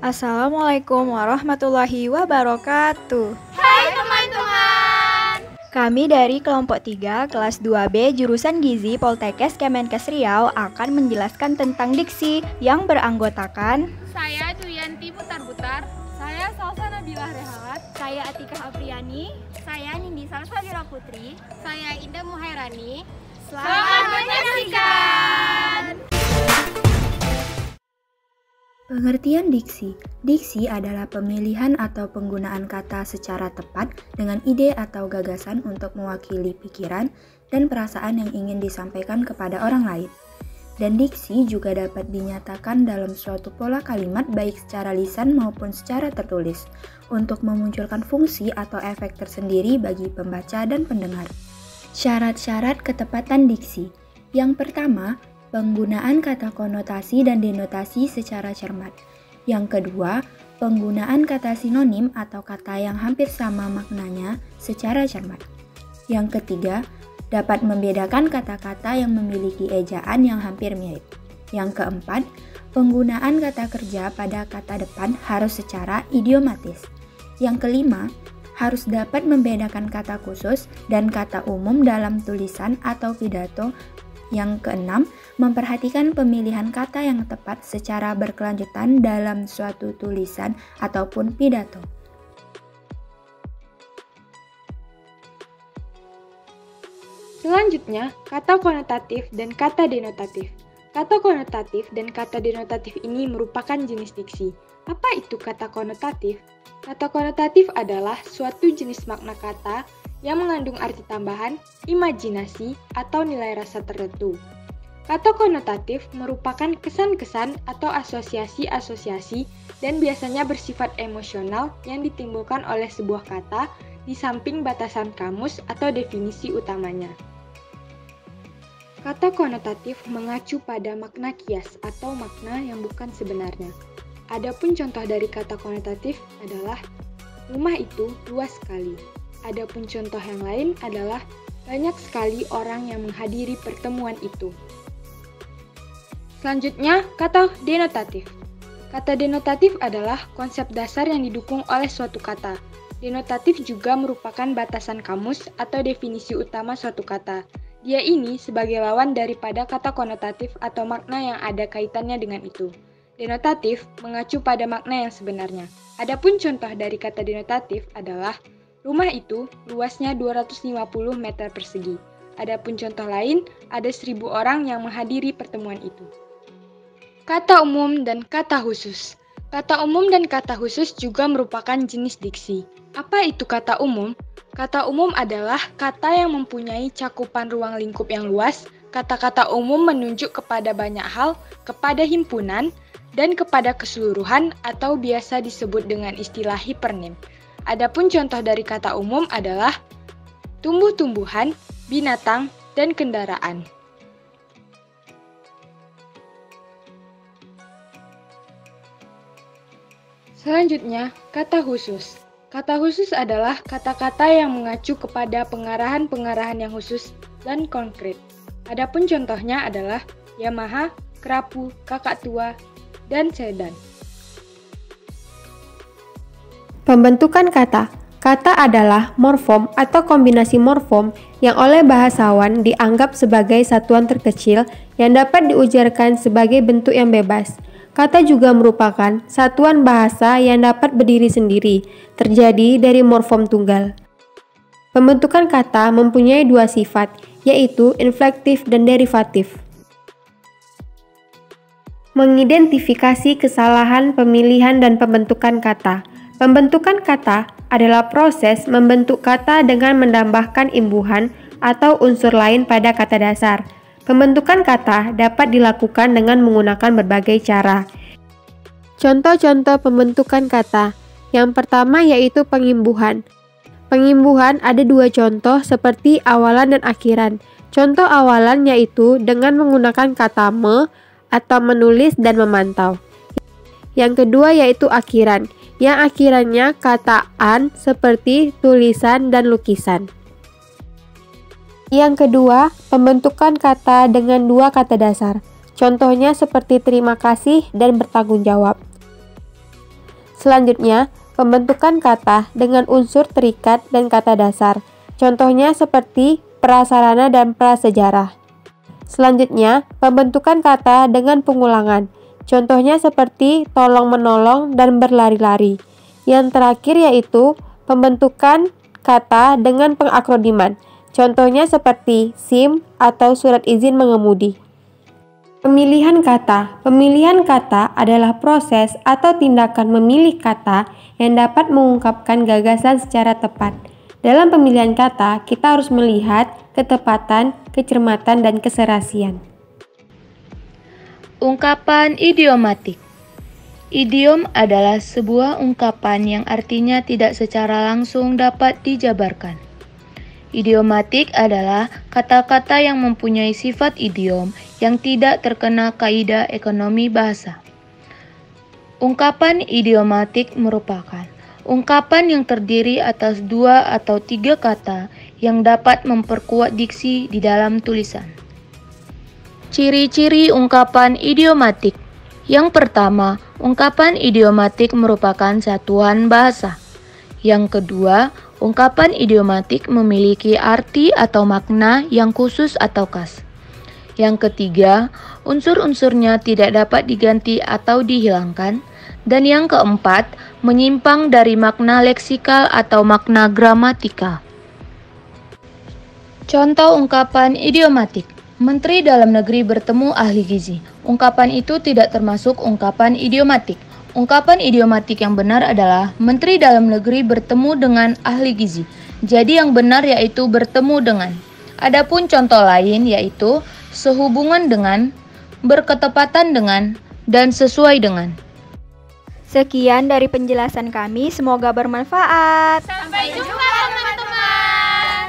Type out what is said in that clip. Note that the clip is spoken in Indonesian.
Assalamualaikum warahmatullahi wabarakatuh. Hai teman-teman. Kami dari kelompok 3 kelas 2B jurusan Gizi Poltekkes Kemenkes Riau akan menjelaskan tentang diksi yang beranggotakan Saya Duyanti Butar-Butar. Saya Salsa Nabilah Rehat. Saya Atikah Apriani. Saya Nindi Salsabila Putri. Saya Indah Muhairani. Selamat menyaksikan. Pengertian diksi. Diksi adalah pemilihan atau penggunaan kata secara tepat dengan ide atau gagasan untuk mewakili pikiran dan perasaan yang ingin disampaikan kepada orang lain. Dan diksi juga dapat dinyatakan dalam suatu pola kalimat baik secara lisan maupun secara tertulis untuk memunculkan fungsi atau efek tersendiri bagi pembaca dan pendengar. Syarat-syarat ketepatan diksi. Yang pertama, penggunaan kata konotasi dan denotasi secara cermat. Yang kedua, penggunaan kata sinonim atau kata yang hampir sama maknanya secara cermat. Yang ketiga, dapat membedakan kata-kata yang memiliki ejaan yang hampir mirip. Yang keempat, penggunaan kata kerja pada kata depan harus secara idiomatis. Yang kelima, harus dapat membedakan kata khusus dan kata umum dalam tulisan atau pidato. Yang keenam, memperhatikan pemilihan kata yang tepat secara berkelanjutan dalam suatu tulisan ataupun pidato. Selanjutnya, kata konotatif dan kata denotatif. Kata konotatif dan kata denotatif ini merupakan jenis diksi. Apa itu kata konotatif? Kata konotatif adalah suatu jenis makna kata yang mengandung arti tambahan, imajinasi, atau nilai rasa tertentu. Kata konotatif merupakan kesan-kesan atau asosiasi-asosiasi dan biasanya bersifat emosional yang ditimbulkan oleh sebuah kata di samping batasan kamus atau definisi utamanya. Kata konotatif mengacu pada makna kias atau makna yang bukan sebenarnya. Adapun contoh dari kata konotatif adalah rumah itu luas sekali. Adapun contoh yang lain adalah banyak sekali orang yang menghadiri pertemuan itu. Selanjutnya, kata denotatif. Kata denotatif adalah konsep dasar yang didukung oleh suatu kata. Denotatif juga merupakan batasan kamus atau definisi utama suatu kata. Dia ini sebagai lawan daripada kata konotatif atau makna yang ada kaitannya dengan itu. Denotatif mengacu pada makna yang sebenarnya. Adapun contoh dari kata denotatif adalah rumah itu luasnya 250 meter persegi. Adapun contoh lain, ada 1.000 orang yang menghadiri pertemuan itu. Kata umum dan kata khusus. Kata umum dan kata khusus juga merupakan jenis diksi. Apa itu kata umum? Kata umum adalah kata yang mempunyai cakupan ruang lingkup yang luas. Kata-kata umum menunjuk kepada banyak hal, kepada himpunan, dan kepada keseluruhan atau biasa disebut dengan istilah hipernim. Adapun contoh dari kata umum adalah tumbuh-tumbuhan, binatang, dan kendaraan. Selanjutnya, kata khusus. Kata khusus adalah kata-kata yang mengacu kepada pengarahan-pengarahan yang khusus dan konkret. Adapun contohnya adalah Yamaha, kerapu, kakak tua, dan sedan. Pembentukan kata. Kata adalah morfem atau kombinasi morfem yang oleh bahasawan dianggap sebagai satuan terkecil yang dapat diujarkan sebagai bentuk yang bebas. Kata juga merupakan satuan bahasa yang dapat berdiri sendiri, terjadi dari morfem tunggal. Pembentukan kata mempunyai dua sifat, yaitu inflektif dan derivatif. Mengidentifikasi kesalahan pemilihan dan pembentukan kata. Pembentukan kata adalah proses membentuk kata dengan menambahkan imbuhan atau unsur lain pada kata dasar. Pembentukan kata dapat dilakukan dengan menggunakan berbagai cara. Contoh-contoh pembentukan kata. Yang pertama yaitu pengimbuhan. Pengimbuhan ada dua contoh seperti awalan dan akhiran. Contoh awalan yaitu dengan menggunakan kata me atau menulis dan memantau. Yang kedua yaitu akhiran, yang akhirannya kata an seperti tulisan dan lukisan. Yang kedua, pembentukan kata dengan dua kata dasar. Contohnya seperti terima kasih dan bertanggung jawab. Selanjutnya, pembentukan kata dengan unsur terikat dan kata dasar. Contohnya seperti prasarana dan prasejarah. Selanjutnya, pembentukan kata dengan pengulangan. Contohnya seperti tolong-menolong dan berlari-lari. Yang terakhir yaitu pembentukan kata dengan pengakroniman. Contohnya seperti SIM atau surat izin mengemudi. Pemilihan kata. Pemilihan kata adalah proses atau tindakan memilih kata yang dapat mengungkapkan gagasan secara tepat. Dalam pemilihan kata, kita harus melihat ketepatan, kecermatan, dan keserasian. Ungkapan idiomatik. Idiom adalah sebuah ungkapan yang artinya tidak secara langsung dapat dijabarkan. Idiomatik adalah kata-kata yang mempunyai sifat idiom yang tidak terkena kaidah ekonomi bahasa. Ungkapan idiomatik merupakan ungkapan yang terdiri atas 2 atau 3 kata yang dapat memperkuat diksi di dalam tulisan. Ciri-ciri ungkapan idiomatik. Yang pertama, ungkapan idiomatik merupakan satuan bahasa. Yang kedua, ungkapan idiomatik memiliki arti atau makna yang khusus atau khas. Yang ketiga, unsur-unsurnya tidak dapat diganti atau dihilangkan. Dan yang keempat, menyimpang dari makna leksikal atau makna gramatikal. Contoh ungkapan idiomatik. Menteri Dalam Negeri bertemu ahli gizi. Ungkapan itu tidak termasuk ungkapan idiomatik. Ungkapan idiomatik yang benar adalah Menteri Dalam Negeri bertemu dengan ahli gizi. Jadi yang benar yaitu bertemu dengan. Adapun contoh lain yaitu sehubungan dengan, berketepatan dengan, dan sesuai dengan. Sekian dari penjelasan kami, semoga bermanfaat. Sampai jumpa teman-teman.